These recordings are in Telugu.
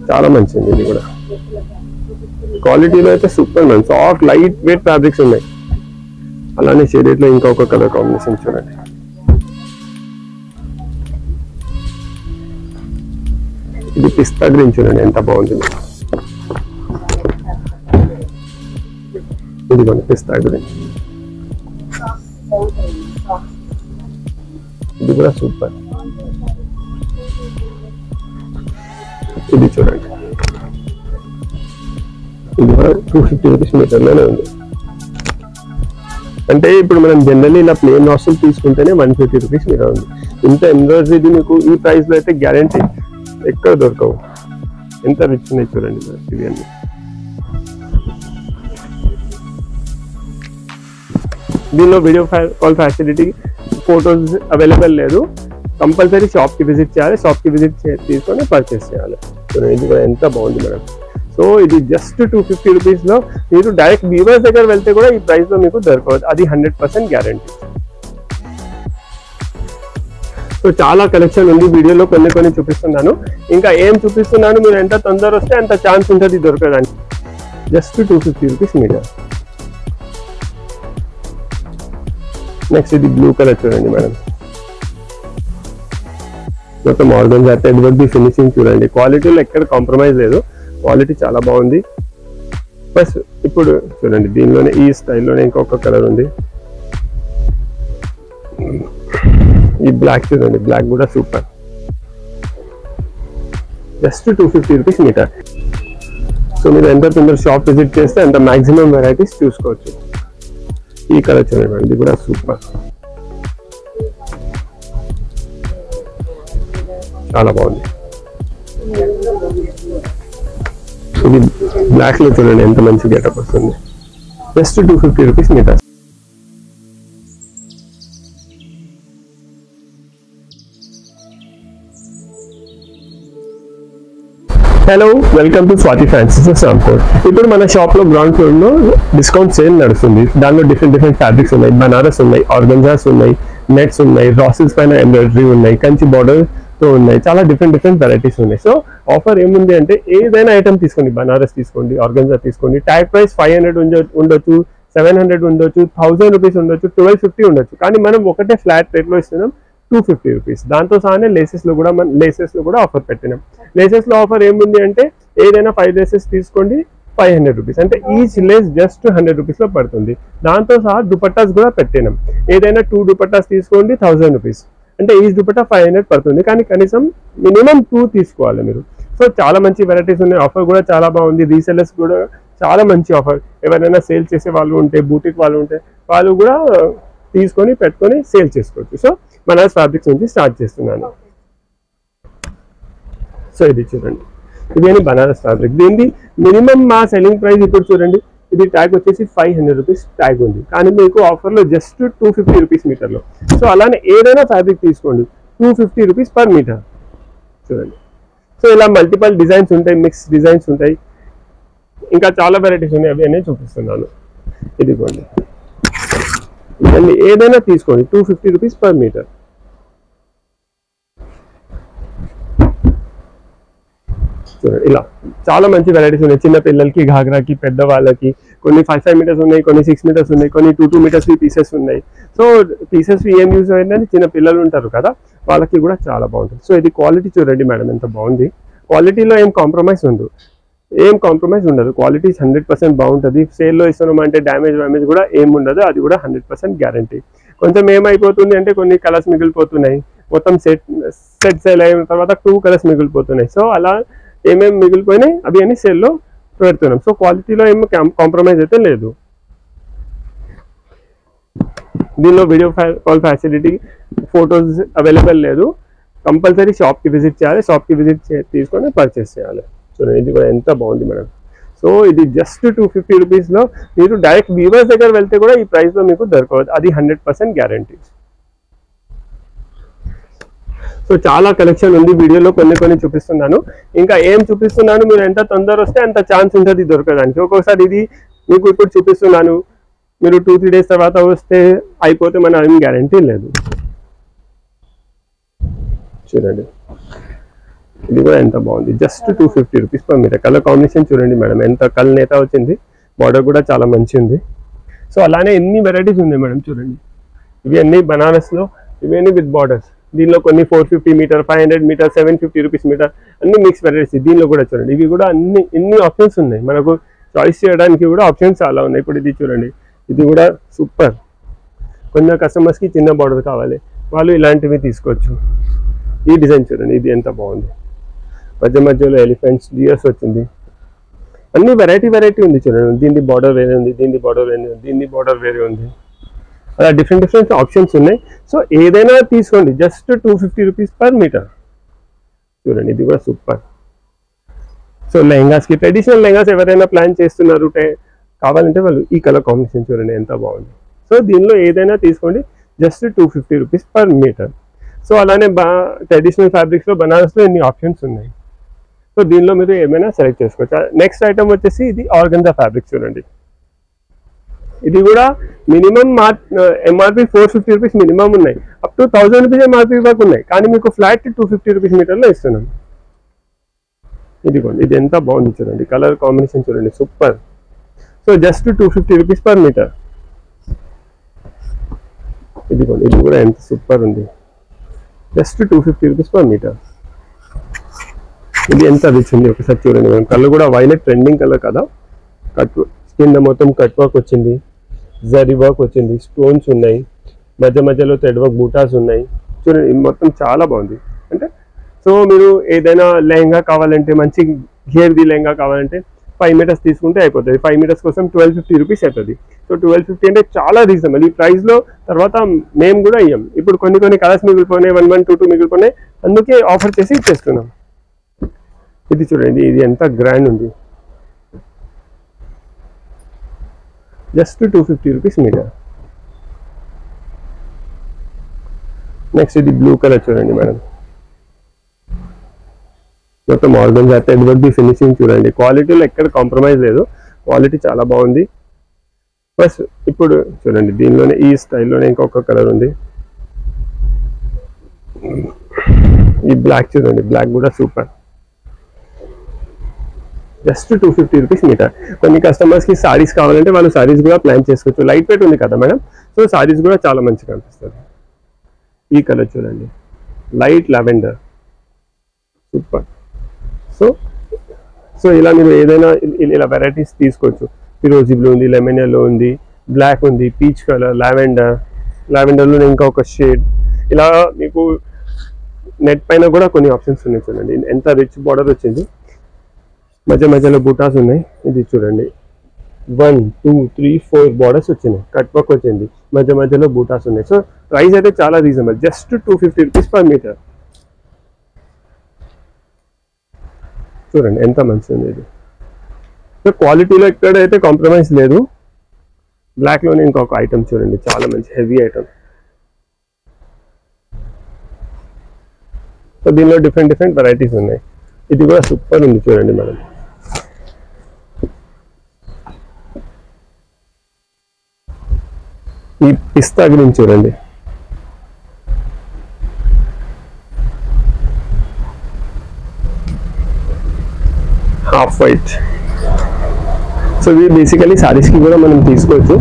చాలా మంచిది ఇది కూడా. క్వాలిటీలో అయితే super man, soft light weight fabrics ఉన్నాయి. అలానే షేడెడ్ లో ఇంకొక కలర్ కాంబినేషన్ చూడండి. ఇది పిస్తా గ్రీన్ చూడండి ఎంత బాగుంది. ఇది కూడా పిస్తా గ్రీన్, ఇది కూడా సూపర్. ఇది చూడండి, ఇది కూడా 250 రూపీస్ మీటర్లోనే ఉంది. అంటే ఇప్పుడు మనం జనరల్లీ ఇలా ప్లేన్ రాస్టల్ తీసుకుంటేనే 150 రూపీస్ మీటర్ ఉంది. ఇంత ఎంబ్రాయిడరీ ఇది మీకు ఈ ప్రైస్ లో అయితే గ్యారంటీ ఎక్కడ దొరకవు. ఎంత రిచ్ ఉన్నాయి చూడండి ఇవి అన్ని. దీనిలో video call facility, photos available లేదు. కంపల్సరీ షాప్కి విజిట్ చేయాలి. షాప్కి విజిట్ తీసుకొని పర్చేస్ చేయాలి. ఇది కూడా ఎంత బాగుంది మేడం. సో ఇది జస్ట్ 250 రూపీస్లో మీరు డైరెక్ట్ వీవర్స్ దగ్గర వెళ్తే కూడా ఈ ప్రైస్లో మీకు దొరకవచ్చు. అది 100% గ్యారంటీ. సో చాలా కలెక్షన్ ఉంది. వీడియోలో కొన్ని చూపిస్తున్నాను. ఇంకా ఏం చూపిస్తున్నాను, మీరు ఎంత తొందర వస్తే అంత ఛాన్స్ ఉంటుంది దొరకడానికి. Just 250 rupees meter. నెక్స్ట్ ఇది బ్లూ కలర్ చూడండి మేడం. మొత్తం ఆర్గన్స్ అయితే ఎడ్వర్డ్ ఫినిషింగ్ చూడండి. క్వాలిటీలో ఎక్కడ కాంప్రమైజ్ లేదు. క్వాలిటీ చాలా బాగుంది. ప్లస్ ఇప్పుడు చూడండి దీనిలోనే ఈ స్టైల్లోనే ఇంకొక కలర్ ఉంది. ఈ బ్లాక్ చూడండి, బ్లాక్ కూడా super. Just 250 rupees metre. So మీరు ఎంత తొందర షాప్ విజిట్ చేస్తే అంత మాక్సిమం వెరైటీస్ చూసుకోవచ్చు. ఈ కలర్ చూడండి, ఇది కూడా సూపర్, చాలా బాగుంది. ఇది బ్లాక్ లో చూడండి ఎంత మంచి గెటప్ వస్తుంది. Just 250 rupees metre. Hello, welcome to Swathi fancy Rampur. ఇప్పుడు మన షాప్ లో గ్రౌండ్ ఫ్లోర్ లో డిస్కౌంట్ సేల్ నడుస్తుంది. దానిలో డిఫరెంట్ ఫ్యాబ్రిక్స్ ఉన్నాయి. బనారస్ ఉన్నాయి, ఆర్గన్జాస్ ఉన్నాయి, నెట్స్ ఉన్నాయి, రాసిల్స్ పైన ఎంబ్రాయిడరీ ఉన్నాయి, కంచి బార్డర్ తో ఉన్నాయి. చాలా డిఫరెంట్ వెరైటీస్ ఉన్నాయి. సో ఆఫర్ ఏముంది అంటే ఏదైనా ఐటమ్ తీసుకోండి, బనారస్ తీసుకోండి, ఆర్గన్జా తీసుకోండి. ట్యాగ్ ప్రైస్ 500 ఉండొచ్చు, 700 ఉండొచ్చు, 1000 రూపీస్ ఉండొచ్చు, 1250 ఉండొచ్చు. కానీ మనం ఒకటే ఫ్లాట్ రేట్ లో ఇస్తున్నాం 250 రూపీస్. దాంతో సహానే లేసెస్ లో కూడా ఆఫర్ పెట్టినాం. లేసెస్ లో ఆఫర్ ఏముంది అంటే ఏదైనా 5 లేసెస్ తీసుకోండి 500 రూపీస్. అంటే ఈచ్ లేస్ జస్ట్ 100 రూపీస్ లో పడుతుంది. దాంతో సహా దుపట్టాస్ కూడా పెట్టినాం. ఏదైనా 2 దుపట్టాస్ తీసుకోండి 1000 రూపీస్. అంటే ఈచ్ దుపట్టా 500 పడుతుంది. కానీ కనీసం మినిమం 2 తీసుకోవాలి మీరు. సో చాలా మంచి వెరైటీస్ ఉన్నాయి. ఆఫర్ కూడా చాలా బాగుంది. రీసెలర్స్ కూడా చాలా మంచి ఆఫర్. ఎవరైనా సేల్ చేసే వాళ్ళు ఉంటే, బూటిక్ వాళ్ళు ఉంటే వాళ్ళు కూడా తీసుకొని పెట్టుకొని సేల్ చేసుకోవచ్చు. సో బనారస్ ఫ్యాబ్రిక్స్ నుంచి స్టార్ట్ చేస్తున్నాను. సో ఇది చూడండి, ఇది బనారస్ ఫ్యాబ్రిక్. దీనికి మినిమం మా సెల్లింగ్ ప్రైస్ ఇప్పుడు చూడండి, ఇది ట్యాగ్ వచ్చేసి 500 రూపీస్ ట్యాగ్ ఉంది. కానీ మీకు ఆఫర్లో జస్ట్ 250 రూపీస్ మీటర్లో. సో అలానే ఏదైనా ఫ్యాబ్రిక్ తీసుకోండి 250 రూపీస్ పర్ మీటర్ చూడండి. సో ఇలా మల్టిపల్ డిజైన్స్ ఉంటాయి, మిక్స్ డిజైన్స్ ఉంటాయి, ఇంకా చాలా వెరైటీస్ ఉన్నాయి. అవి అన్నీ చూపిస్తున్నాను. ఇదిగోండి, ఇవన్నీ ఏదైనా తీసుకోండి 250 రూపీస్ పర్ మీటర్. చూడండి ఇలా చాలా మంచి వెరైటీస్ ఉన్నాయి. చిన్న పిల్లలకి, ఘాగ్రాకి, పెద్దవాళ్ళకి. కొన్ని 5 మీటర్స్ ఉన్నాయి, కొన్ని 6 మీటర్స్ ఉన్నాయి, కొన్ని 2 మీటర్స్ పీసెస్ ఉన్నాయి. సో పీసెస్ ఏం యూజ్ అయిందని చిన్న పిల్లలు ఉంటారు కదా, వాళ్ళకి కూడా చాలా బాగుంటుంది. సో ఇది క్వాలిటీ చూడండి మేడం ఎంత బాగుంది. క్వాలిటీలో ఏం కాంప్రమైజ్ ఉండదు. క్వాలిటీ 100% బాగుంటుంది. సేల్లో ఇస్తున్నాం అంటే డ్యామేజ్ కూడా ఏం ఉండదు. అది కూడా 100% గ్యారంటీ. కొంచెం ఏమైపోతుంది అంటే కొన్ని కలర్స్ మిగిలిపోతున్నాయి. మొత్తం సెట్ సేల్ అయిన తర్వాత 2 కలర్స్ మిగిలిపోతున్నాయి. సో అలా ఏమేమి మిగిలిపోయినాయి అవి అన్ని సేల్లో పెడుతున్నాం. సో క్వాలిటీలో ఏమో కాంప్రమైజ్ అయితే లేదు. దీనిలో video call facility, photos available లేదు. కంపల్సరీ షాప్కి విజిట్ చేయాలి. షాప్కి విజిట్ తీసుకొని పర్చేస్ చేయాలి. చూడండి ఇది కూడా ఎంత బాగుంది మేడం. సో ఇది జస్ట్ 250 రూపీస్లో మీరు డైరెక్ట్ వీవర్స్ దగ్గర వెళ్తే కూడా ఈ ప్రైస్లో మీకు దొరకవచ్చు. అది 100% గ్యారంటీ. సో చాలా కలెక్షన్ ఉంది. వీడియోలో కొన్ని చూపిస్తున్నాను. ఇంకా ఏం చూపిస్తున్నాను, మీరు ఎంత తొందర వస్తే అంత ఛాన్స్ ఉంటుంది దొరకడానికి. ఒక్కొక్కసారి ఇది మీకు ఇప్పుడు చూపిస్తున్నాను, మీరు 2-3 డేస్ తర్వాత వస్తే అయిపోతే మన ఏం గ్యారంటీ లేదు. చూడండి ఇది కూడా ఎంత బాగుంది, just 250 rupees per metre. Colour combination చూడండి మేడం, ఎంత కలనేత వచ్చింది, బార్డర్ కూడా చాలా మంచి ఉంది. సో అలానే ఎన్ని వెరైటీస్ ఉన్నాయి మేడం చూడండి. ఇవి అన్ని బనారస్లో, ఇవి అన్ని విత్ బార్డర్స్. దీనిలో కొన్ని 450 మీటర్, 500 మీటర్, 750 రూపీస్ మీటర్, అన్ని మిక్స్ వెరైటీస్. దీనిలో కూడా చూడండి, ఇవి కూడా ఎన్ని ఆప్షన్స్ ఉన్నాయి మనకు, చాయిస్ చేయడానికి కూడా ఆప్షన్స్ చాలా ఉన్నాయి. ఇప్పుడు ఇది చూడండి, ఇది కూడా సూపర్. కొంచెం కస్టమర్స్కి చిన్న బార్డర్ కావాలి, వాళ్ళు ఇలాంటివి తీసుకోవచ్చు. ఈ డిజైన్ చూడండి, ఇది ఎంత బాగుంది, మధ్య మధ్యలో ఎలిఫెంట్స్, డియర్స్ వచ్చింది. అన్ని వెరైటీ ఉంది చూడండి. దీని బార్డర్ వేరే ఉంది, దీని బార్డర్ వేరే ఉంది, దీని బార్డర్ వేరే ఉంది. అలా డిఫరెంట్ ఆప్షన్స్ ఉన్నాయి. సో ఏదైనా తీసుకోండి, జస్ట్ 250 రూపీస్ పర్ మీటర్. చూడండి, ఇది కూడా సూపర్. సో లెహంగాస్కి, ట్రెడిషనల్ లెహంగాస్ ఎవరైనా ప్లాన్ చేస్తున్నారు కావాలంటే వాళ్ళు ఈ కలర్ కాంబినేషన్ చూడండి ఎంత బాగుంది. సో దీనిలో ఏదైనా తీసుకోండి, just 250 rupees per metre. So అలానే ట్రెడిషనల్ ఫ్యాబ్రిక్స్లో బనారస్లో ఎన్ని ఆప్షన్స్ ఉన్నాయి. సో దీనిలో మీరు ఏమైనా సెలెక్ట్ చేసుకోవచ్చు. నెక్స్ట్ ఐటమ్ వచ్చేసి ఇది ఆర్గంజా ఫ్యాబ్రిక్ చూడండి. ఇది కూడా మినిమం ఎంఆర్పి 450 రూపీస్ మినిమం ఉన్నాయి, అప్ టు 1000 రూపీస్ ఎంఆర్పి వరకు ఉన్నాయి. కానీ మీకు ఫ్లాట్ 250 రూపీస్ మీటర్లో ఇస్తున్నాం. ఇదిగోండి, ఇది ఎంత బాగుంది చూడండి, కలర్ కాంబినేషన్ చూడండి, super. So just 250 rupees per metre. ఇదిగోండి, ఇది కూడా ఎంత సూపర్ ఉంది, జస్ట్ 250 రూపీస్ పర్ మీటర్. ఇది ఎంత రిచ్ ఉంది ఒకసారి చూడండి మేడం. కలర్ కూడా వైలెట్ ట్రెండింగ్ కలర్ కదా. కింద మొత్తం కట్ వర్క్ వచ్చింది, జరీ వర్క్ వచ్చింది, స్టోన్స్ ఉన్నాయి, మధ్య మధ్యలో థ్రెడ్ వర్క్ బూటాస్ ఉన్నాయి. చూడండి, మొత్తం చాలా బాగుంది. అంటే సో మీరు ఏదైనా లెహంగా కావాలంటే, మంచి ఘేర్ది లెహంగా కావాలంటే 5 మీటర్స్ తీసుకుంటే అయిపోతుంది. 5 మీటర్స్ కోసం 1250 రూపీస్ అవుతుంది. సో 1250 అంటే చాలా రీజనబుల్. ఈ ప్రైస్లో తర్వాత మేము కూడా ఇయ్యం. ఇప్పుడు కొన్ని కలర్స్ మిగిలిపోయినాయి, 1122 మిగిలిపోయినాయి, అందుకే ఆఫర్ చేసి ఇచ్చేస్తున్నాం. ఇది చూడండి, ఇది ఎంత గ్రాండ్ ఉంది, జస్ట్ 250 రూపీస్ మీటర్. నెక్స్ట్ ఇది బ్లూ కలర్ చూడండి మేడం, మొత్తం ఆర్గంజా థ్రెడ్ వర్క్ ఫినిషింగ్ చూడండి. క్వాలిటీలో ఎక్కడ కాంప్రమైజ్ లేదు, క్వాలిటీ చాలా బాగుంది. బస్ ఇప్పుడు చూడండి, దీనిలోనే ఈ స్టైల్లోనే ఇంకొక కలర్ ఉంది. ఈ బ్లాక్ చూడండి, బ్లాక్ కూడా సూపర్, జస్ట్ 250 రూపీస్ మీటర్. కొన్ని కస్టమర్స్కి సారీస్ కావాలంటే వాళ్ళు సారీస్ కూడా ప్లాన్ చేసుకోవచ్చు. లైట్ వెయిట్ ఉంది కదా మేడం, సో సారీస్ కూడా చాలా మంచిగా అనిపిస్తుంది. ఈ కలర్ చూడండి, లైట్ లావెండర్, సూపర్. సో ఇలా మీరు ఏదైనా ఇలా వెరైటీస్ తీసుకోవచ్చు. ఫిరోజీ బ్లూ ఉంది, లెమన్ ఎల్లో ఉంది, బ్లాక్ ఉంది, పీచ్ కలర్, లావెండర్లో ఇంకా ఒక షేడ్. ఇలా మీకు నెట్ పైన కూడా కొన్ని ఆప్షన్స్ ఉన్నాయి చూడండి. ఎంత రిచ్ బార్డర్ వచ్చింది, మధ్య మధ్యలో బూటాస్ ఉన్నాయి. ఇది చూడండి, 1 2 3 4 బార్డర్స్ వచ్చినాయి, కట్ వర్క్ వచ్చింది, మధ్య మధ్యలో బూటాస్ ఉన్నాయి. సో ప్రైస్ అయితే చాలా reasonable, just 250 rupees per metre. చూడండి ఎంత మంచిగా ఉంది ఇది. సో క్వాలిటీలో ఎక్కడైతే కాంప్రమైజ్ లేదు. బ్లాక్లోనే ఇంకొక ఐటమ్ చూడండి, చాలా మంచి హెవీ ఐటమ్. సో దీనిలో డిఫరెంట్ వెరైటీస్ ఉన్నాయి. ఇది కూడా సూపర్ ఉంది చూడండి మేడం. ఈ పిస్తా గ్రీన్ చూడండి, హాఫ్ వైట్. సో ఇవి బేసికలీ సారీస్కి కూడా మనం తీసుకోవచ్చు.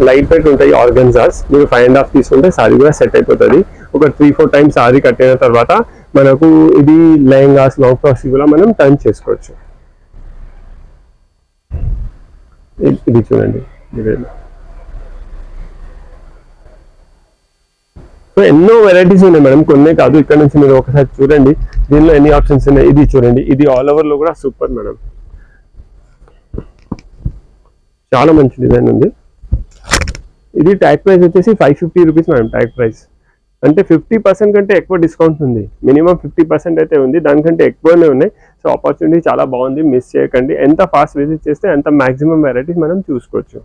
లైట్ వెయిట్ ఉంటాయి ఆర్గన్జాస్. మీరు 5.5 తీసుకుంటే సారీ కూడా సెట్ అయిపోతుంది. ఒక 3-4 టైమ్స్ సారీ కట్టిన తర్వాత మనకు ఇది లెహంగాస్, లాంగ్ ఫ్రాక్స్ కూడా మనం టర్న్ చేసుకోవచ్చు. ఇది చూడండి, సో ఎన్నో వెరైటీస్ ఉన్నాయి మేడం, కొన్నే కాదు. ఇక్కడ నుంచి మీరు ఒకసారి చూడండి, దీనిలో ఎన్ని ఆప్షన్స్ ఉన్నాయి. ఇది చూడండి, ఇది ఆల్ ఓవర్లో కూడా సూపర్ మేడం, చాలా మంచి డిజైన్ ఉంది. ఇది ట్యాగ్ ప్రైస్ వచ్చేసి 550 రూపీస్ మేడం. ట్యాగ్ ప్రైస్ అంటే 50% కంటే ఎక్కువ డిస్కౌంట్ ఉంది. మినిమం 50% అయితే ఉంది, దానికంటే ఎక్కువనే ఉన్నాయి. సో ఆపర్చునిటీ చాలా బాగుంది, మిస్ చేయకండి. ఎంత ఫాస్ట్ విజిట్ చేస్తే అంత మ్యాక్సిమం వెరైటీస్ మనం చూసుకోవచ్చు.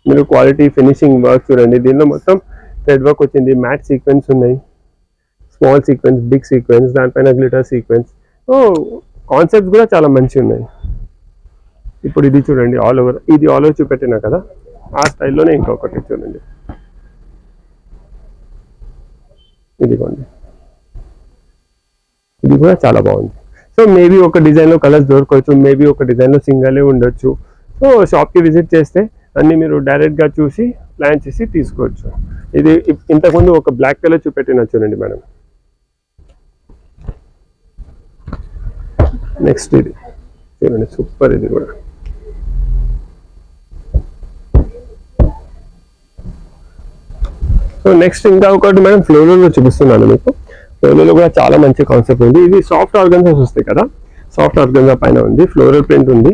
మీరు క్వాలిటీ ఫినిషింగ్ వర్క్ చూడండి, దీనిలో మొత్తం థ్రెడ్ వర్క్ వచ్చింది, మ్యాట్ సీక్వెన్స్ ఉన్నాయి, స్మాల్ సీక్వెన్స్, బిగ్ సీక్వెన్స్, దానిపైన గ్లిటర్ సీక్వెన్స్. సో కాన్సెప్ట్స్ కూడా చాలా మంచిగా ఉన్నాయి. ఇప్పుడు ఇది చూడండి, ఆల్ ఓవర్. ఇది ఆల్ ఓవర్ చూపెట్టినా కదా, ఆ స్టైల్లోనే ఇంకొకటి చూడండి. ఇదిగోండి, ఇది కూడా చాలా బాగుంది. సో మేబీ ఒక డిజైన్లో కలర్స్ దొరకవచ్చు, మేబీ ఒక డిజైన్లో సింగలే ఉండొచ్చు. సో షాప్కి విజిట్ చేస్తే అన్నీ మీరు డైరెక్ట్గా చూసి ప్లాన్ చేసి తీసుకోవచ్చు. ఇది ఇంతకుముందు ఒక బ్లాక్ కలర్ చూపెట్టిన చూడండి మేడం. నెక్స్ట్ ఇది చూడండి, సూపర్. ఇది కూడా సో నెక్స్ట్ ఇంకా ఒకటి మేడం ఫ్లోరోలో చూపిస్తున్నాను మీకు. ఫ్లోరోలో కూడా చాలా మంచి కాన్సెప్ట్ ఉంది. ఇది సాఫ్ట్ ఆర్గన్జాస్ వస్తాయి కదా, సాఫ్ట్ ఆర్గన్జా పైన ఉంది, ఫ్లోరల్ ప్రింట్ ఉంది.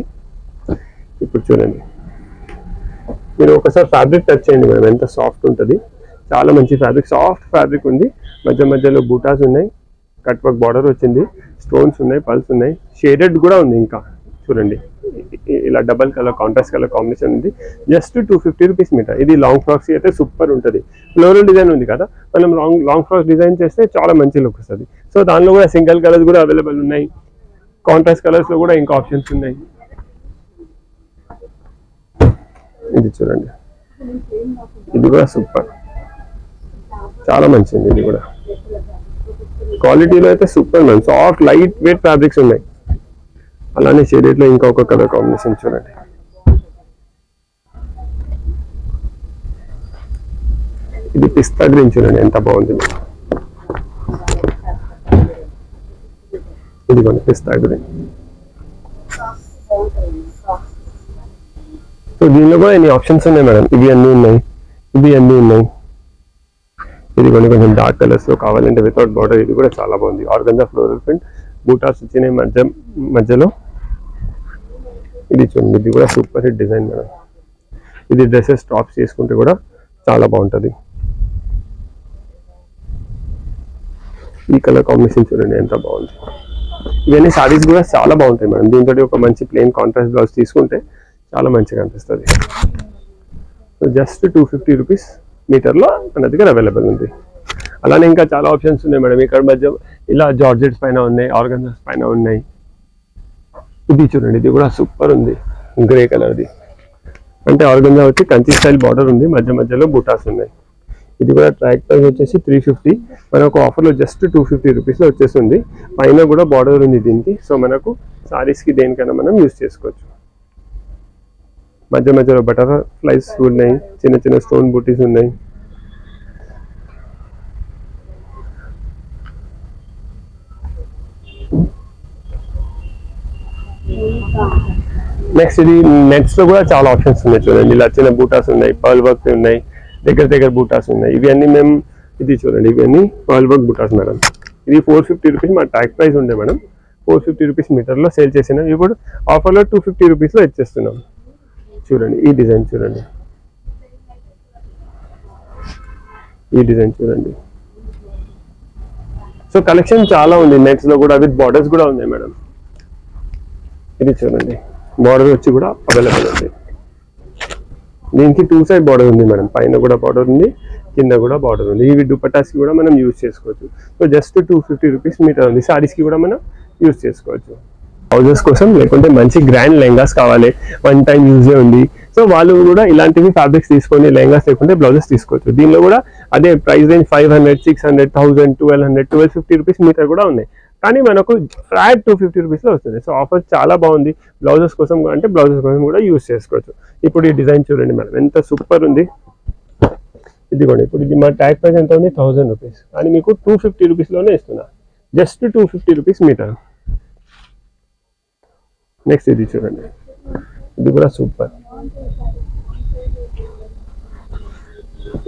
ఇప్పుడు చూడండి, మీరు ఒకసారి ఫ్యాబ్రిక్ టచ్ చేయండి మేడం, ఎంత సాఫ్ట్ ఉంటుంది. చాలా మంచి ఫ్యాబ్రిక్, సాఫ్ట్ ఫ్యాబ్రిక్ ఉంది. మధ్య మధ్యలో బూటాస్ ఉన్నాయి, కట్ వర్క్ బార్డర్ వచ్చింది, స్టోన్స్ ఉన్నాయి, పల్స్ ఉన్నాయి, షేడెడ్ కూడా ఉంది. ఇంకా చూడండి, ఇలా double colour contrast colour combination ఉంది. Just 250 rupees meter. ఇది లాంగ్ ఫ్రాక్స్ అయితే సూపర్ ఉంటుంది. ఫ్లోరల్ డిజైన్ ఉంది కదా, మనం లాంగ్ ఫ్రాక్స్ డిజైన్ చేస్తే చాలా మంచి లుక్ వస్తుంది. సో దానిలో కూడా సింగిల్ కలర్స్ కూడా అవైలబుల్ ఉన్నాయి, కాంట్రాస్ట్ కలర్స్లో కూడా ఇంకా ఆప్షన్స్ ఉన్నాయి. ఇది చూడండి, ఇది కూడా సూపర్, చాలా మంచిది. ఇది కూడా క్వాలిటీలో అయితే super ma'am. Soft light weight fabrics ఉన్నాయి. అలానే షేడెడ్ లో ఇంకొక కలర్ కాంబినేషన్ చూడండి. ఇది పిస్తా గ్రీన్ చూడండి, ఎంత బాగుంది. ఇది కొన్ని పిస్తా గ్రీన్. సో దీనిలో కూడా ఎన్ని ఆప్షన్స్ ఉన్నాయి మేడం. ఇవి అన్నీ ఉన్నాయి, ఇవి అన్నీ ఉన్నాయి. ఇది కొన్ని కొంచెం డార్క్ కలర్స్ లో కావాలంటే వితౌట్ బార్డర్. ఇది కూడా చాలా బాగుంది. ఆర్గంజా ఫ్లోరల్ ప్రింట్, బూటాస్ వచ్చినాయి మధ్యలో. ఇది చూడండి, ఇది కూడా సూపర్ హిట్ డిజైన్ మేడం. ఇది డ్రెస్సెస్ టాప్స్ చేసుకుంటే కూడా చాలా బాగుంటుంది. ఈ కలర్ కాంబినేషన్ చూడండి, ఎంత బాగుంది. ఇవన్నీ సారీస్ కూడా చాలా బాగుంటాయి మేడం. దీంతో ఒక మంచి ప్లెయిన్ కాంట్రాస్ట్ బ్లౌజ్ తీసుకుంటే చాలా మంచిగా అనిపిస్తుంది. సో జస్ట్ 250 రూపీస్ మీటర్లో మన దగ్గర అవైలబుల్ ఉంది. అలానే ఇంకా చాలా ఆప్షన్స్ ఉన్నాయి మేడం. ఇక్కడ మధ్య ఇలా జార్జెట్స్ పైన ఉన్నాయి, ఆర్గన్జాస్ పైన ఉన్నాయి. ఇది చూడండి, ఇది కూడా సూపర్ ఉంది, గ్రే కలర్ది. అంటే ఆర్గంజా వచ్చి కంచి స్టైల్ బార్డర్ ఉంది, మధ్య మధ్యలో బూటాస్ ఉన్నాయి. ఇది కూడా ట్రాక్ ప్రైస్ వచ్చేసి 350. మనకు ఆఫర్లో జస్ట్ 250 రూపీస్లో వచ్చేస్తుంది. పైన కూడా బార్డర్ ఉంది దీనికి. సో మనకు సారీస్కి దేనికైనా మనం యూజ్ చేసుకోవచ్చు. మధ్య మధ్యలో బటర్ఫ్లైస్ ఉన్నాయి, చిన్న చిన్న స్టోన్ బూటీస్ ఉన్నాయి. నెక్స్ట్ ఇది నెట్స్ లో కూడా చాలా ఆప్షన్స్ ఉన్నాయి చూడండి. ఇలా చిన్న బూటాస్ ఉన్నాయి, పర్ల్ వర్క్ ఉన్నాయి, దగ్గర బూటాస్ ఉన్నాయి. ఇవన్నీ మేము ఇది చూడండి, ఇవన్నీ పర్ల్ వర్క్ బూటాస్ మేడం. ఇది 450 రూపీస్ మా ట్యాగ్ ప్రైస్ ఉండే మేడం. 450 రూపీస్ మీటర్లో సేల్ చేసినాం. ఇప్పుడు ఆఫర్లో 250 రూపీస్లో ఇచ్చేస్తున్నాం. చూడండి ఈ డిజైన్ చూడండి, ఈ డిజైన్ చూడండి. సో కలెక్షన్ చాలా ఉంది నెట్స్ లో కూడా, విత్ బార్డర్స్ కూడా ఉన్నాయి మేడం. ఇది చూడండి, బార్డర్ వచ్చి కూడా అవైలబుల్ ఉంది. దీనికి 2 సైడ్ బార్డర్ ఉంది మేడం. పైన కూడా బార్డర్ ఉంది, కింద కూడా బార్డర్ ఉంది. ఇవి దుపట్టాస్కి కూడా మనం యూజ్ చేసుకోవచ్చు. సో జస్ట్ 250 రూపీస్ మీటర్ ఉంది. సారీస్కి కూడా మనం యూజ్ చేసుకోవచ్చు. బ్లౌజెస్ కోసం లేకుంటే మంచి గ్రాండ్ లెహంగాస్ కావాలి, 1 టైం యూజే ఉంది. సో వాళ్ళు కూడా ఇలాంటివి ఫ్యాబ్రిక్స్ తీసుకొని లెహంగాస్ లేకుంటే బ్లౌజెస్ తీసుకోవచ్చు. దీనిలో కూడా అదే ప్రైస్ రేంజ్ 500, 600, 1000, 1200, 1250 రూపీస్ మీటర్ కూడా ఉన్నాయి. కానీ మనకు ఫ్లాట్ 250 రూపీస్లో వస్తుంది. సో ఆఫర్ చాలా బాగుంది. బ్లౌజెస్ కోసం అంటే బ్లౌజెస్ కోసం కూడా యూజ్ చేసుకోవచ్చు. ఇప్పుడు ఈ డిజైన్ చూడండి మేడం, ఎంత సూపర్ ఉంది. ఇదిగోండి, ఇప్పుడు ఇది మా ట్యాగ్ ప్రైస్ ఎంత ఉంది, 1000 రూపీస్. కానీ మీకు 250 రూపీస్లోనే ఇస్తున్నా, జస్ట్ 250 రూపీస్ మీటర్. నెక్స్ట్ ఇది చూడండి, ఇది కూడా సూపర్.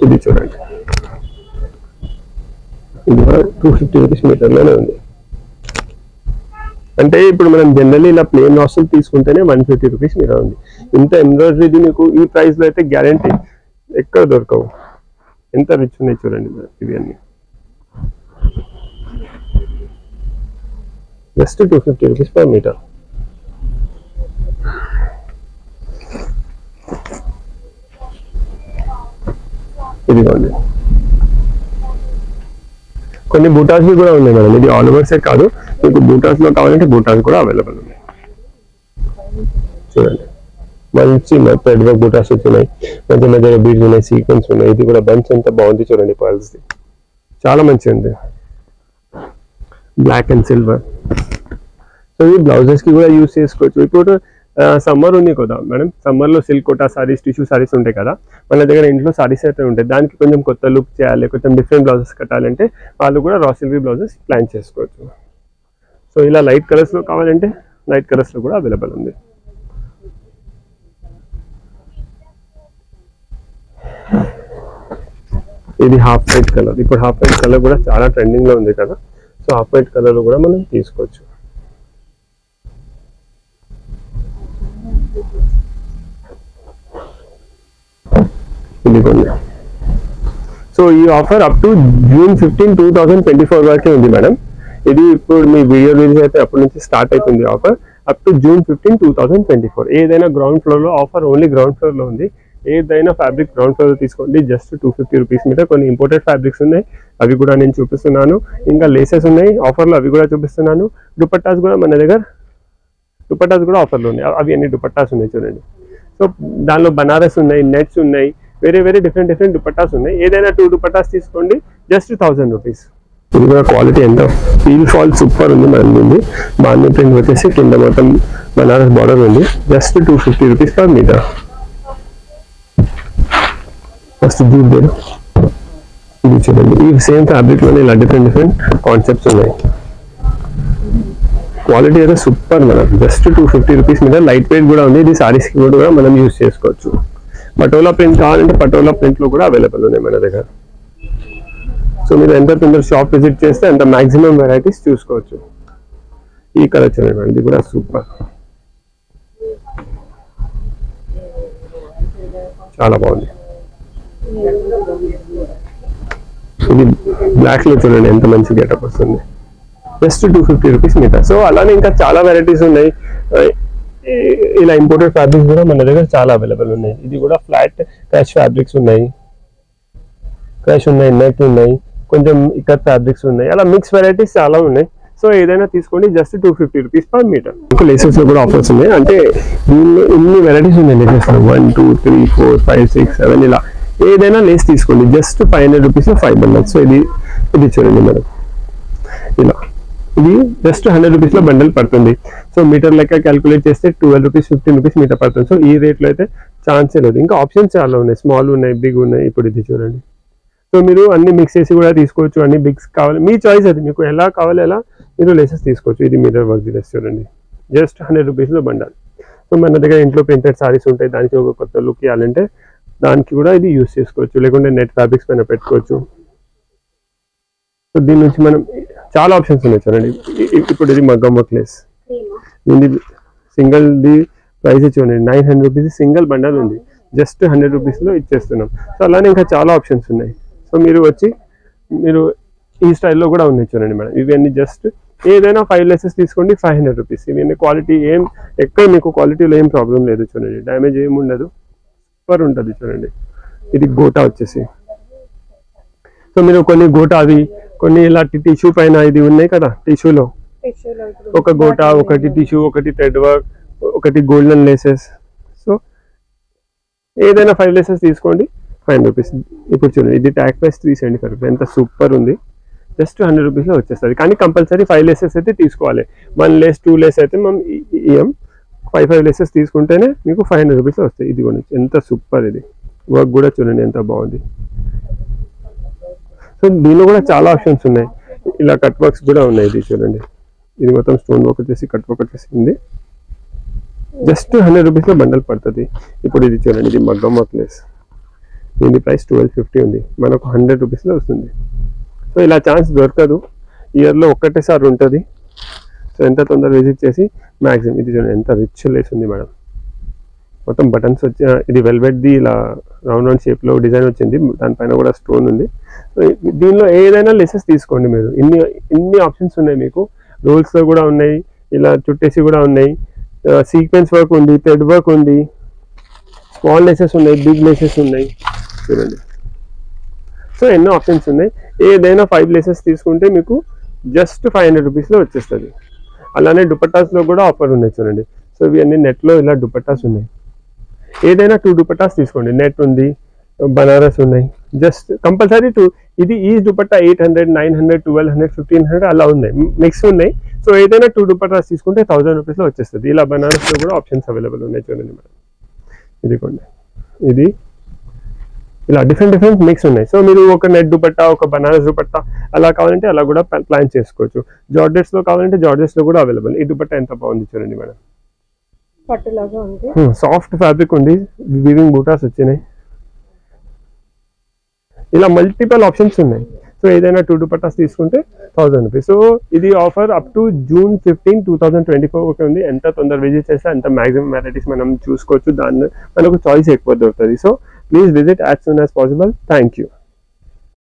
ఇది చూడండి, ఇది కూడా 250 రూపీస్ మీటర్లోనే ఉంది. అంటే ఇప్పుడు మనం జనరల్లీ ఇలా ప్లేన్ నాస్టల్ తీసుకుంటేనే 150 రూపీస్ మీటర్ ఉంది. ఇంత ఎంబ్రాయిడరీ మీకు ఈ ప్రైస్లో అయితే గ్యారంటీ ఎక్కడ దొరకవు. ఎంత రిచ్ ఉన్నాయి చూడండి ఇవి అన్నీ. Just 250 rupees per metre. ఇదిగోండి, కొన్ని బూటాస్ కూడా ఉన్నాయి మేడం. ఇది ఆల్ ఓవర్ సెట్ కాదు, మీకు బూటాస్ లో కావాలంటే బూటాస్ కూడా అవైలబుల్ ఉన్నాయి. చూడండి, మంచి థ్రెడ్ వర్క్ బూటాస్ వచ్చినాయి, మధ్య మధ్యలో బీడ్స్ ఉన్నాయి, సీక్వెన్స్ ఉన్నాయి. ఇది కూడా బంచ్ ఎంత బాగుంది చూడండి, పర్ల్స్ చాలా మంచిగా ఉంది. Black and silver. సో ఈ బ్లౌజెస్కి కూడా యూజ్ చేసుకోవచ్చు. ఇప్పుడు సమ్మర్ ఉంది కదా మేడం, సమ్మర్లో సిల్క్ కోటా సారీస్, టిష్యూ సారీస్ ఉంటాయి కదా, మన దగ్గర ఇంట్లో సారీస్ అయితే ఉంటాయి. దానికి కొంచెం కొత్త లుక్ చేయాలి, కొంచెం డిఫరెంట్ బ్లౌజెస్ కట్టాలంటే వాళ్ళు కూడా రా సిల్క్ బ్లౌజెస్ ప్లాన్ చేసుకోవచ్చు. సో ఇలా లైట్ కలర్స్లో కావాలంటే లైట్ కలర్స్లో కూడా అవైలబుల్ ఉంది. ఇది హాఫ్ వైట్ కలర్. ఇప్పుడు హాఫ్ వైట్ కలర్ కూడా చాలా ట్రెండింగ్లో ఉంది కదా, సో హాఫ్ వైట్ కలర్ కూడా మనం తీసుకోవచ్చు. సో ఈ ఆఫర్ అప్ టు June 15, 2024 వరకే ఉంది మేడం. ఇది ఇప్పుడు మీ వీడియో రిలీజ్ అయితే అప్పటి నుంచి స్టార్ట్ అవుతుంది ఆఫర్. Up to June 15, 2024. ఏదైనా గ్రౌండ్ ఫ్లోర్లో ఆఫర్, ఓన్లీ గ్రౌండ్ ఫ్లోర్లో ఉంది. ఏదైనా ఫ్యాబ్రిక్ గ్రౌండ్ ఫ్లోర్ తీసుకోండి, జస్ట్ 250 రూపీస్ మీద. కొన్ని ఇంపోర్టెడ్ ఫ్యాబ్రిక్స్ ఉన్నాయి, అవి కూడా నేను చూపిస్తున్నాను. ఇంకా లేసెస్ ఉన్నాయి ఆఫర్లో, అవి కూడా చూపిస్తున్నాను. దుపట్టాస్ కూడా మన దగ్గర దుపట్టాస్ కూడా ఆఫర్లో ఉన్నాయి. అవి అన్ని దుపట్టాస్ ఉన్నాయి చూడండి. సో దానిలో బనారస్ ఉన్నాయి, నెట్స్ ఉన్నాయి, వేరే వేరే డిఫరెంట్ దుపట్టాస్ ఉన్నాయి. ఏదైనా 2 దుపట్టాస్ తీసుకోండి, జస్ట్ 1000 రూపీస్. ఇది కూడా క్వాలిటీ ఎంత ఫీల్ ఫాల్ సూపర్ ఉంది మన ఉంది. బాంధీ ప్రింట్ వచ్చేసి కింద మొత్తం బనారస్ బార్డర్ ఉంది, just 250 rupees per metre. First ఇది చూడండి, ఈ సేమ్ ఫ్యాబ్రిక్లోనే ఇలా డిఫరెంట్ కాన్సెప్ట్స్ ఉన్నాయి. క్వాలిటీ అయితే సూపర్ మనకు, జస్ట్ 250 రూపీస్ మీద. లైట్ వెయిట్ కూడా ఉంది. ఇది సారీస్కి కూడా మనం యూజ్ చేసుకోవచ్చు. పటోలా ప్రింట్ కావాలంటే పటోలా ప్రింట్లో కూడా అవైలబుల్ ఉన్నాయి మన దగ్గర. సో మీరు ఎంత తొందర షాప్ విజిట్ చేస్తే అంత మ్యాక్సిమం వెరైటీస్ చూసుకోవచ్చు. ఈ కలర్ చూడండి, ఇది కూడా సూపర్, చాలా బాగుంది. ఇది బ్లాక్ లో చూడండి ఎంత మంచి గెటప్ వస్తుంది, జస్ట్ 250 రూపీస్ మీటర్. సో అలానే ఇంకా చాలా వెరైటీస్ ఉన్నాయి. ఇలా ఇంపోర్టెడ్ ఫ్యాబ్రిక్స్ కూడా మన దగ్గర చాలా అవైలబుల్ ఉన్నాయి. ఇది కూడా ఫ్లాట్ క్రాష్ ఫ్యాబ్రిక్స్ ఉన్నాయి, నెట్ ఉన్నాయి, కొంచెం ఇక్కత్ ఫ్యాబ్రిక్స్ ఉన్నాయి. అలా మిక్స్ వెరైటీస్ చాలా ఉన్నాయి. సో ఏదైనా తీసుకోండి, జస్ట్ 250 రూపీస్ పర్ మీటర్. ఇంకా లేసెస్ లో కూడా ఆఫర్స్ ఉన్నాయి. అంటే దీనిలో ఇన్ని వెరైటీస్ ఉన్నాయి లేసెస్ లో, 1 2 3 4 5 6 7 ఇలా ఏదైనా లేస్ తీసుకోండి, జస్ట్ 500 రూపీస్ 5 బండల్స్. సో ఇది చూడండి మేడం, ఇలా ఇది జస్ట్ 100 రూపీస్ లో బండల్ పడుతుంది. సో మీటర్ లెక్క క్యాలిక్యులేట్ చేస్తే 12 రూపీస్ 15 రూపీస్ మీటర్ పడుతుంది. సో ఈ రేట్లో అయితే ఛాన్సే లేదు. ఇంకా ఆప్షన్స్ చాలా ఉన్నాయి, స్మాల్ ఉన్నాయి, బిగ్ ఉన్నాయి. ఇప్పుడు ఇది చూడండి. సో మీరు అన్ని మిక్స్ చేసి కూడా తీసుకోవచ్చు, అన్ని బిగ్స్ కావాలి, మీ చాయిస్ అది, మీకు ఎలా కావాలి ఎలా మీరు లేసెస్ తీసుకోవచ్చు. ఇది మీటర్ వర్క్ డ్రెస్ చూడండి, జస్ట్ 100 రూపీస్లో బండల్. సో మన దగ్గర ఇంట్లో ప్రింటెడ్ సారీస్ ఉంటాయి, దానికి ఒక కొత్త లుక్ ఇవ్వాలంటే దానికి కూడా ఇది యూస్ చేసుకోవచ్చు, లేకుంటే నెట్ ఫ్యాబ్రిక్స్ పైన పెట్టుకోవచ్చు. సో దీని నుంచి మనం చాలా ఆప్షన్స్ ఉన్నాయి చూడండి. ఇప్పుడు ఇది మగ్గం వర్క్ లేస్, ఇది సింగిల్ ది ప్రైస్ చూడండి 900 రూపీస్ సింగిల్ బండల్ ఉంది, జస్ట్ 100 రూపీస్లో ఇచ్చేస్తున్నాం. సో అలానే ఇంకా చాలా ఆప్షన్స్ ఉన్నాయి. సో మీరు వచ్చి మీరు ఈ స్టైల్లో కూడా ఉన్నాయి చూడండి మేడం. ఇవన్నీ జస్ట్ ఏదైనా 5 లేసెస్ తీసుకోండి, 500 రూపీస్. ఇవన్నీ క్వాలిటీ ఏం ఎక్కడ మీకు క్వాలిటీలో ఏం ప్రాబ్లం లేదు చూడండి, డ్యామేజ్ ఏమి ఉండదు, సూపర్ ఉంటుంది చూడండి. ఇది గోటా వచ్చేసి, సో మీరు కొన్ని గోటావి కొన్ని ఇలాంటి టిష్యూ పైన ఇది ఉన్నాయి కదా, టిష్యూలో ఒక గోటా, ఒకటి టిష్యూ, ఒకటి థ్రెడ్ వర్క్, ఒకటి గోల్డెన్ లేసెస్. సో ఏదైనా 5 లేసెస్ తీసుకోండి, 500 రూపీస్. ఇప్పుడు చూడండి, ఇది ట్యాగ్ ప్రైస్ 375 రూపీస్, ఎంత సూపర్ ఉంది, జస్ట్ 100 రూపీస్లో వచ్చేస్తుంది. కానీ కంపల్సరీ 5 లేసెస్ అయితే తీసుకోవాలి. 1 లేస్ 2 లేస్ అయితే మనం ఇయ్యం, 5 లేసెస్ తీసుకుంటేనే మీకు 500 రూపీస్లో వస్తాయి. ఇది కూడా ఎంత సూపర్, ఇది వర్క్ కూడా చూడండి ఎంత బాగుంది. సో దీనిలో కూడా చాలా ఆప్షన్స్ ఉన్నాయి, ఇలా కట్ వర్క్స్ కూడా ఉన్నాయి. ఇది చూడండి, ఇది మొత్తం స్టోన్ వర్క్ వచ్చేసి కట్ వర్క్ వచ్చేసింది, జస్ట్ 100 రూపీస్లో బండల్ పడుతుంది. ఇప్పుడు ఇది చూడండి, ఇది మగ్గం వర్క్ లేస్, దీని ప్రైస్ 1250 ఉంది, మనకు 100 రూపీస్లో వస్తుంది. సో ఇలా ఛాన్స్ దొరకదు, ఇయర్లో ఒక్కటేసారి ఉంటుంది. సో ఎంత తొందరగా విజిట్ చేసి మ్యాక్సిమం. ఇది చూడండి ఎంత రిచ్ లేస్ ఉంది మేడం, మొత్తం బటన్స్ వచ్చి ఇది వెల్వెట్ది ఇలా రౌండ్ షేప్లో డిజైన్ వచ్చింది, దానిపైన కూడా స్టోన్ ఉంది. సో దీనిలో ఏదైనా లెసెస్ తీసుకోండి మీరు, ఇన్ని ఆప్షన్స్ ఉన్నాయి మీకు. రోల్స్లో కూడా ఉన్నాయి, ఇలా చుట్టేసి కూడా ఉన్నాయి, సీక్వెన్స్ వర్క్ ఉంది, థ్రెడ్ వర్క్ ఉంది, స్మాల్ లేసెస్ ఉన్నాయి, బిగ్ లేసెస్ ఉన్నాయి చూడండి. సో ఎన్నో ఆప్షన్స్ ఉన్నాయి. ఏదైనా 5 లేసెస్ తీసుకుంటే మీకు జస్ట్ 500 రూపీస్లో వచ్చేస్తుంది. అలానే దుపట్టాస్లో కూడా ఆఫర్ ఉన్నాయి చూడండి. సో ఇవన్నీ నెట్లో ఇలా దుపట్టాస్ ఉన్నాయి, ఏదైనా 2 దుపట్టాస్ తీసుకోండి. నెట్ ఉంది, బనారస్ ఉన్నాయి, జస్ట్ కంపల్సరీ ఇది ఈ దుపట్టా 800, 900, 1200, 1500 అలా ఉన్నాయి, మిక్స్ ఉన్నాయి. సో ఏదైనా 2 దుపట్టాస్ తీసుకుంటే 1000 రూపీస్లో వచ్చేస్తుంది. ఇలా బనారస్లో కూడా ఆప్షన్స్ అవైలబుల్ ఉన్నాయి చూడండి మేడం. ఇదిగోండి, ఇది ఇలా డిఫరెంట్ మిక్స్ ఉన్నాయి. సో మీరు ఒక నెట్ దుపట్టా, ఒక బనారస్ దుపట్టా అలా కావాలంటే అలా కూడా ప్లాన్ చేసుకోవచ్చు. జార్జెట్స్లో కావాలంటే జార్జెట్స్లో కూడా అవైలబుల్. ఈ దుపట్టా ఎంత బాగుంది చూడండి మేడం, పట్టులాగా ఉంది, సాఫ్ట్ ఫ్యాబ్రిక్ ఉంది, వీవింగ్ బూటాస్ వచ్చినాయి. ఇలా మల్టిపల్ ఆప్షన్స్ ఉన్నాయి. సో ఏదైనా 2 దుపట్టాస్ తీసుకుంటే 1000 రూపీస్. సో ఇది offer up to June 15, 2024 okay ఉంది. ఎంత తొందర విజిట్ చేస్తే అంత మాక్సిమం వెరైటీస్ మనం చూసుకోవచ్చు, దాన్ని మనకు చాయిస్ ఎక్కువ దొరుకుతుంది. So please visit as soon as possible. Thank you.